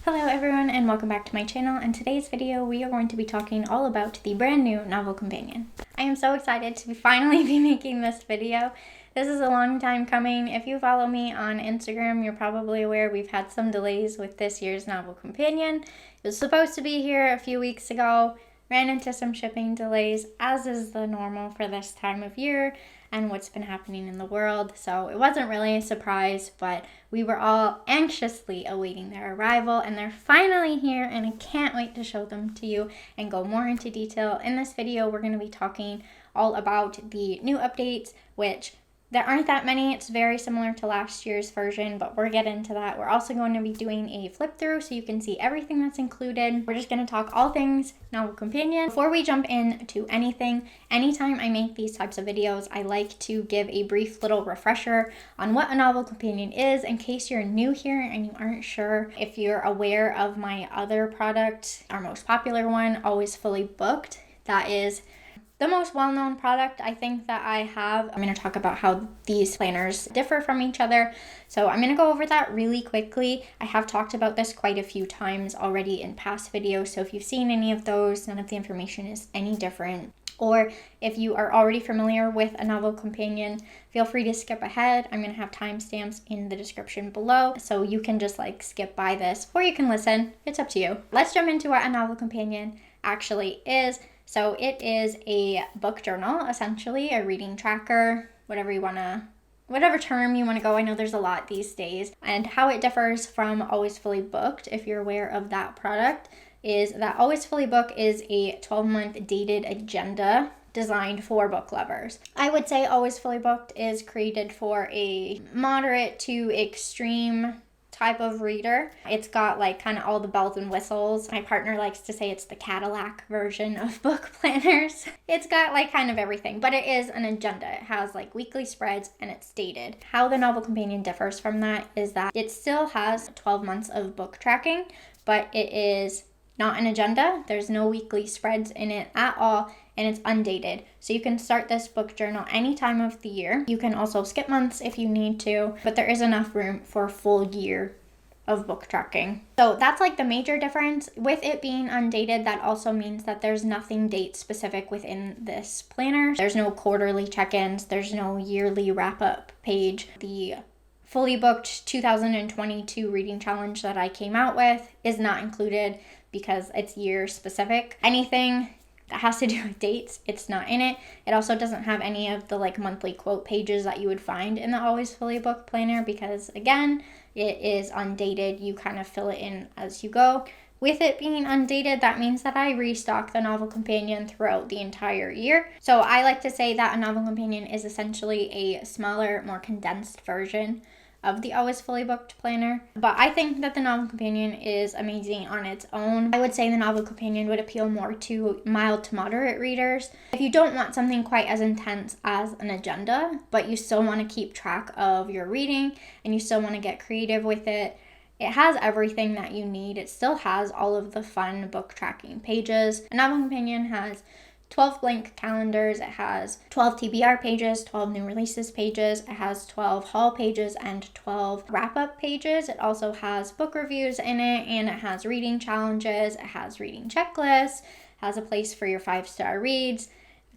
Hello everyone and welcome back to my channel. In today's video we are going to be talking all about the brand new novel companion. I am so excited to finally be making this video. This is a long time coming. If you follow me on Instagram, you're probably aware we've had some delays with this year's novel companion. It was supposed to be here a few weeks ago, ran into some shipping delays, as is the normal for this time of year and what's been happening in the world. So it wasn't really a surprise, but we were all anxiously awaiting their arrival, and they're finally here, and I can't wait to show them to you and go more into detail. In this video, we're going to be talking all about the new updates, which there aren't that many. It's very similar to last year's version, but we'll get into that. We're also going to be doing a flip through so you can see everything that's included. We're just going to talk all things novel companion. Before we jump into anything, anytime I make these types of videos, I like to give a brief little refresher on what a novel companion is in case you're new here and you aren't sure. If you're aware of my other product, our most popular one, Always Fully Booked, that is the most well-known product I think that I have. I'm going to talk about how these planners differ from each other. So I'm going to go over that really quickly. I have talked about this quite a few times already in past videos. So if you've seen any of those, none of the information is any different. Or if you are already familiar with a novel companion, feel free to skip ahead. I'm going to have timestamps in the description below, so you can just skip by this, or you can listen. It's up to you. Let's jump into what a novel companion actually is. So it is a book journal, essentially, a reading tracker, whatever term you want to go. I know there's a lot these days. And how it differs from Always Fully Booked, if you're aware of that product, is that Always Fully Booked is a 12-month dated agenda designed for book lovers. I would say Always Fully Booked is created for a moderate to extreme type of reader. It's got kind of all the bells and whistles. My partner likes to say it's the Cadillac version of book planners. It's got kind of everything, but it is an agenda. It has weekly spreads and it's dated. How the novel companion differs from that is that it still has 12 months of book tracking, but it is not an agenda. There's no weekly spreads in it at all, and it's undated. So you can start this book journal any time of the year. You can also skip months if you need to, but there is enough room for a full year of book tracking. So that's the major difference. With it being undated, that also means that there's nothing date specific within this planner. There's no quarterly check-ins. There's no yearly wrap-up page. The Fully Booked 2022 reading challenge that I came out with is not included because it's year specific. Anything that has to do with dates, it's not in it. It also doesn't have any of the monthly quote pages that you would find in the Always Fully Booked planner because, again, it is undated. You kind of fill it in as you go. With it being undated, that means that I restock the novel companion throughout the entire year. So I like to say that a novel companion is essentially a smaller, more condensed version of the Always Fully Booked planner. But I think that the novel companion is amazing on its own. I would say the novel companion would appeal more to mild to moderate readers. If you don't want something quite as intense as an agenda, but you still want to keep track of your reading and you still want to get creative with it, it has everything that you need. It still has all of the fun book tracking pages. A novel companion has 12 blank calendars, it has 12 TBR pages, 12 new releases pages, it has 12 haul pages and 12 wrap-up pages. It also has book reviews in it, and it has reading challenges, it has reading checklists, has a place for your 5-star reads,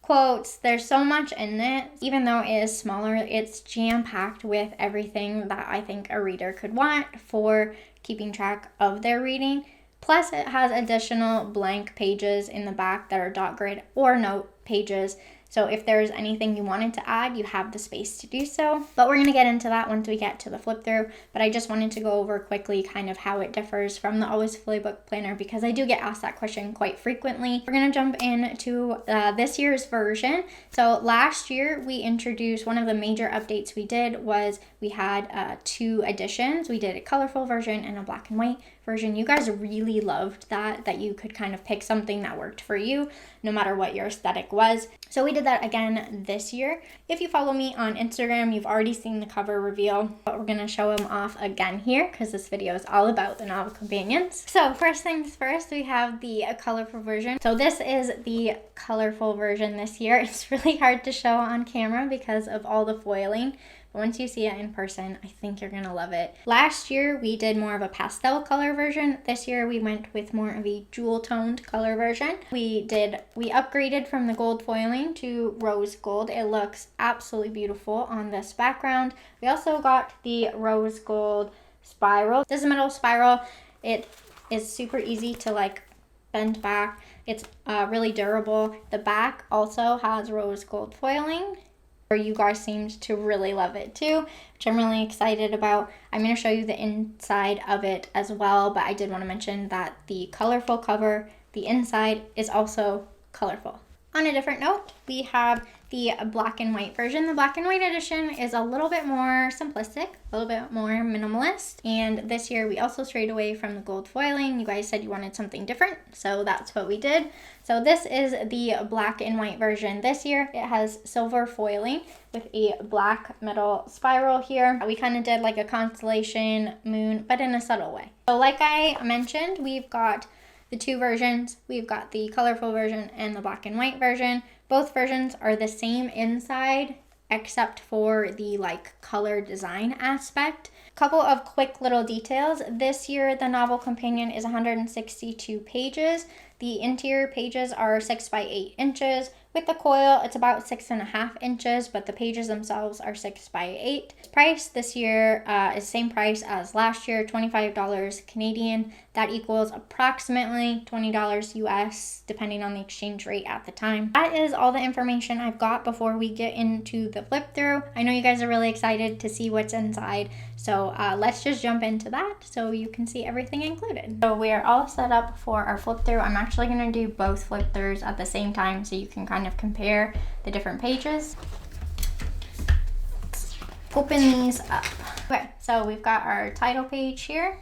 quotes. There's so much in it. Even though it is smaller, it's jam-packed with everything that I think a reader could want for keeping track of their reading. Plus, it has additional blank pages in the back that are dot grid or note pages. So if there's anything you wanted to add, you have the space to do so. But we're going to get into that once we get to the flip through. But I just wanted to go over quickly kind of how it differs from the Always Fully Booked planner because I do get asked that question quite frequently. We're going to jump into this year's version. So last year we introduced, one of the major updates we did was we had 2 editions. We did a colorful version and a black and white version. You guys really loved that you could kind of pick something that worked for you no matter what your aesthetic was. So we did that again this year. If you follow me on Instagram, you've already seen the cover reveal, but we're gonna show them off again here because this video is all about the novel companions. So first things first, we have the colorful version. So this is the colorful version this year. It's really hard to show on camera because of all the foiling, but once you see it in person, I think you're gonna love it. Last year we did more of a pastel color version. This year we went with more of a jewel toned color version. We upgraded from the gold foiling to rose gold. It looks absolutely beautiful on this background. We also got the rose gold spiral. This is a metal spiral. It is super easy to like bend back. It's really durable. The back also has rose gold foiling. You guys seemed to really love it too, which I'm really excited about. I'm going to show you the inside of it as well, but I did want to mention that the colorful cover, the inside is also colorful. On a different note, we have the black and white version. The black and white edition is a little bit more simplistic, a little bit more minimalist. And this year we also strayed away from the gold foiling. You guys said you wanted something different, so that's what we did. So this is the black and white version. This year it has silver foiling with a black metal spiral here. We kind of did like a constellation moon, but in a subtle way. So like I mentioned, we've got the two versions. We've got the colorful version and the black and white version. Both versions are the same inside except for the like color design aspect. Couple of quick little details. This year the novel companion is 162 pages. The interior pages are 6 by 8 inches. With the coil, it's about 6.5 inches, but the pages themselves are 6 by 8. Price this year is same price as last year, $25 Canadian. That equals approximately $20 US, depending on the exchange rate at the time. That is all the information I've got before we get into the flip through. I know you guys are really excited to see what's inside, so let's just jump into that so you can see everything included. So we are all set up for our flip through. I'm actually going to do both flip throughs at the same time so you can kind of compare the different pages. Let's open these up. Okay, so we've got our title page here.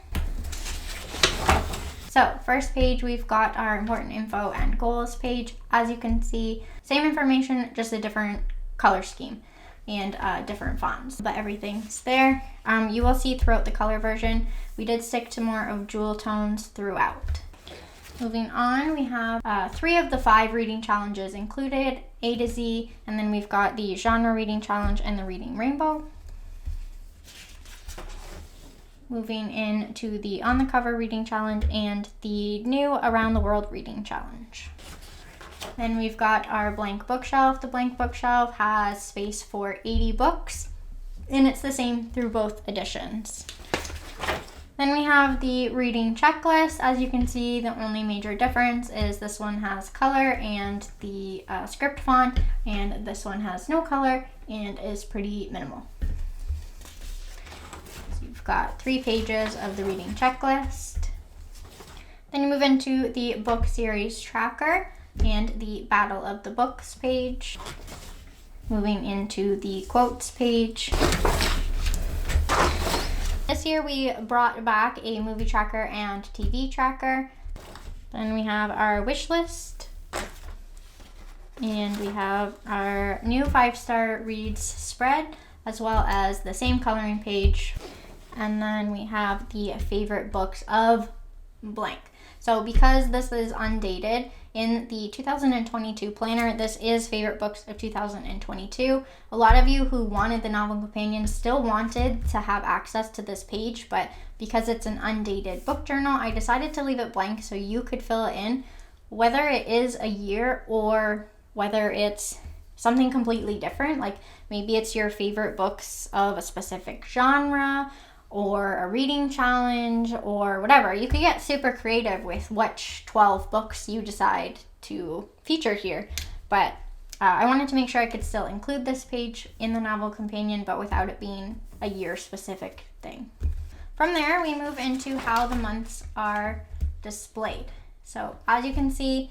So first page, we've got our important info and goals page. As you can see, same information, just a different color scheme and different fonts, but everything's there. You will see throughout the color version, we did stick to more of jewel tones throughout. Moving on, we have 3 of the 5 reading challenges included, A to Z, and then we've got the genre reading challenge and the reading rainbow. Moving into the on the cover reading challenge and the new around the world reading challenge. Then we've got our blank bookshelf. The blank bookshelf has space for 80 books, and it's the same through both editions. Then we have the reading checklist. As you can see, the only major difference is this one has color and the script font, and this one has no color and is pretty minimal. So you've got 3 pages of the reading checklist. Then you move into the book series tracker and the Battle of the Books page. Moving into the quotes page. This year we brought back a movie tracker and TV tracker. Then we have our wish list. And we have our new 5-star reads spread, as well as the same coloring page. And then we have the favorite books of blank. So because this is undated, in the 2022 planner, this is favorite books of 2022. A lot of you who wanted the novel companion still wanted to have access to this page, but because it's an undated book journal, I decided to leave it blank so you could fill it in, whether it is a year or whether it's something completely different. Like maybe it's your favorite books of a specific genre, or a reading challenge, or whatever. You could get super creative with which 12 books you decide to feature here. But I wanted to make sure I could still include this page in the novel companion, but without it being a year-specific thing. From there, we move into how the months are displayed. So as you can see,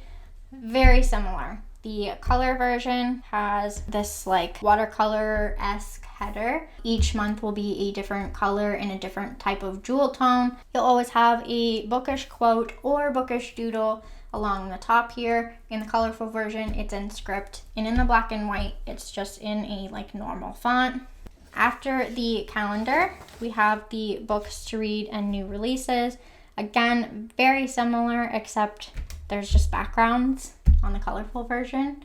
very similar. The color version has this like watercolor-esque header. Each month will be a different color in a different type of jewel tone. You'll always have a bookish quote or bookish doodle along the top here. In the colorful version, it's in script, and in the black and white, it's just in a like normal font. After the calendar, we have the books to read and new releases. Again, very similar, except there's just backgrounds on the colorful version.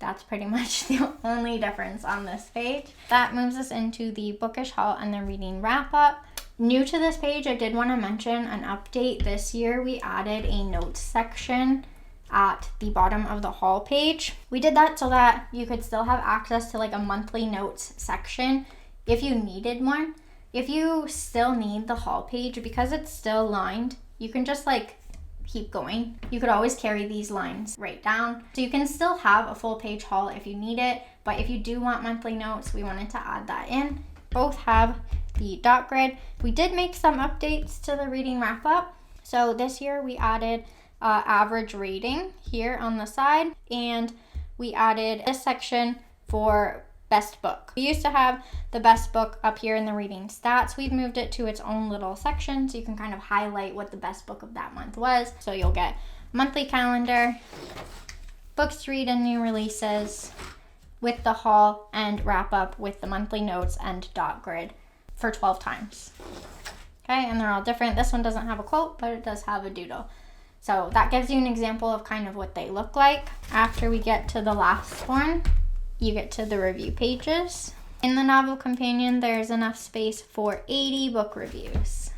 That's pretty much the only difference on this page. That moves us into the bookish haul and the reading wrap up. New to this page, I did want to mention an update. This year we added a notes section at the bottom of the haul page. We did that so that you could still have access to like a monthly notes section if you needed one. If you still need the haul page, because it's still lined, you can just like keep going. You could always carry these lines right down. So you can still have a full page haul if you need it, but if you do want monthly notes, we wanted to add that in. Both have the dot grid. We did make some updates to the reading wrap up. So this year we added average rating here on the side, and we added this section for best book. We used to have the best book up here in the reading stats. We've moved it to its own little section so you can kind of highlight what the best book of that month was. So you'll get monthly calendar, books to read and new releases with the haul, and wrap up with the monthly notes and dot grid for 12 times. Okay, and they're all different. This one doesn't have a quote, but it does have a doodle. So that gives you an example of kind of what they look like. After we get to the last one, you get to the review pages. In the novel companion, there's enough space for 80 book reviews.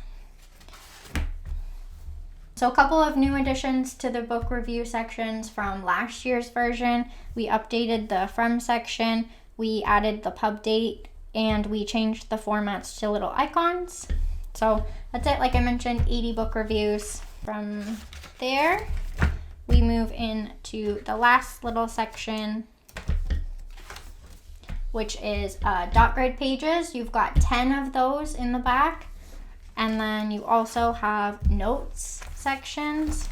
So a couple of new additions to the book review sections from last year's version. We updated the from section, we added the pub date, and we changed the formats to little icons. So that's it. Like I mentioned, 80 book reviews. From there, we move into the last little section, which is dot grid pages. You've got 10 of those in the back. And then you also have notes sections,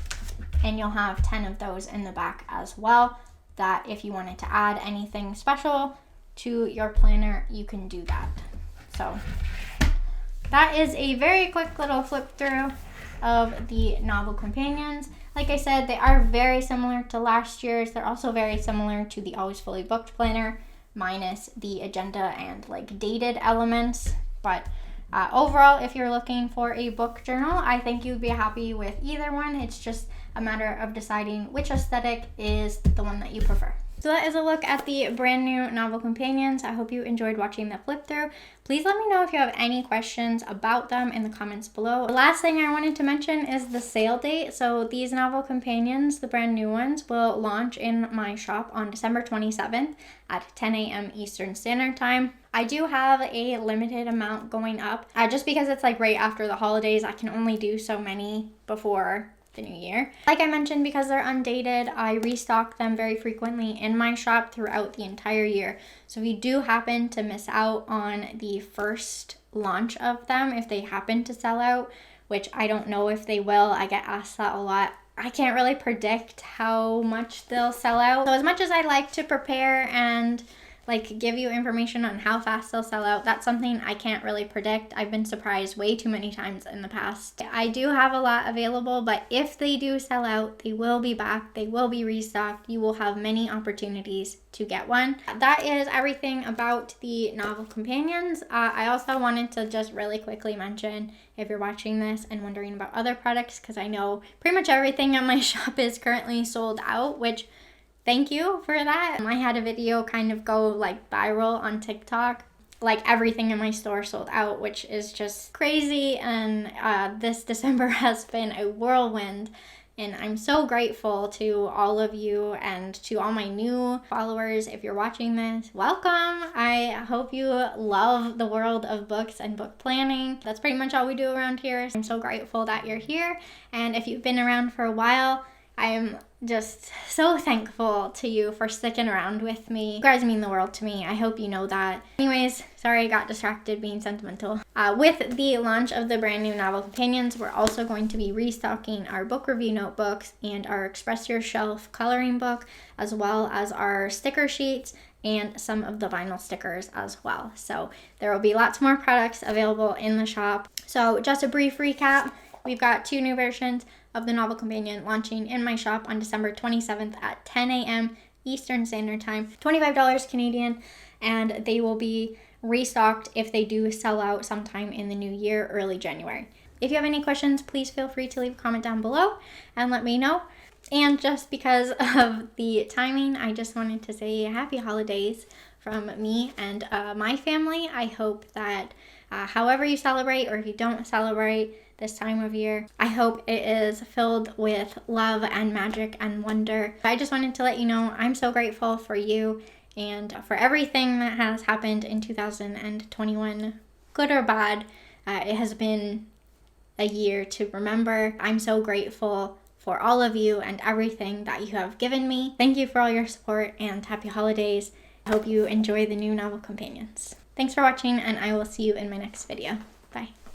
and you'll have 10 of those in the back as well, that if you wanted to add anything special to your planner, you can do that. So that is a very quick little flip through of the novel companions. Like I said, they are very similar to last year's. They're also very similar to the Always Fully Booked planner, minus the agenda and like dated elements. But overall, if you're looking for a book journal, I think you'd be happy with either one. It's just a matter of deciding which aesthetic is the one that you prefer. So that is a look at the brand new novel companions. I hope you enjoyed watching the flip through. Please let me know if you have any questions about them in the comments below. The last thing I wanted to mention is the sale date. So these novel companions, the brand new ones, will launch in my shop on December 27th at 10 a.m. Eastern Standard Time. I do have a limited amount going up just because it's like right after the holidays. I can only do so many before the new year. Like I mentioned, because they're undated, I restock them very frequently in my shop throughout the entire year. So if you do happen to miss out on the first launch of them, if they happen to sell out, which I don't know if they will, I get asked that a lot. I can't really predict how much they'll sell out. So as much as I like to prepare and like give you information on how fast they'll sell out, that's something I can't really predict. I've been surprised way too many times in the past. I do have a lot available, but if they do sell out, they will be back, they will be restocked. You will have many opportunities to get one. That is everything about the novel companions. I also wanted to just really quickly mention, if you're watching this and wondering about other products, because I know pretty much everything at my shop is currently sold out, which thank you for that. I had a video kind of go like viral on TikTok. Like everything in my store sold out, which is just crazy. And this December has been a whirlwind. And I'm so grateful to all of you and to all my new followers. If you're watching this, welcome. I hope you love the world of books and book planning. That's pretty much all we do around here. I'm so grateful that you're here. And if you've been around for a while, I'm just so thankful to you for sticking around with me. You guys mean the world to me. I hope you know that. Anyways, sorry I got distracted being sentimental. With the launch of the brand new novel companions, we're also going to be restocking our book review notebooks and our Express Your Shelf coloring book, as well as our sticker sheets and some of the vinyl stickers as well. So there will be lots more products available in the shop. So just a brief recap, we've got 2 new versions of the novel companion launching in my shop on December 27th at 10 a.m. Eastern Standard Time, $25 Canadian, and they will be restocked if they do sell out sometime in the new year, early January. If you have any questions, please feel free to leave a comment down below and let me know. And just because of the timing, I just wanted to say happy holidays from me and my family. I hope that however you celebrate, or if you don't celebrate this time of year, I hope it is filled with love and magic and wonder. I just wanted to let you know I'm so grateful for you and for everything that has happened in 2021, good or bad. It has been a year to remember. I'm so grateful for all of you and everything that you have given me. Thank you for all your support and happy holidays. I hope you enjoy the new novel companions. Thanks for watching, and I will see you in my next video. Bye.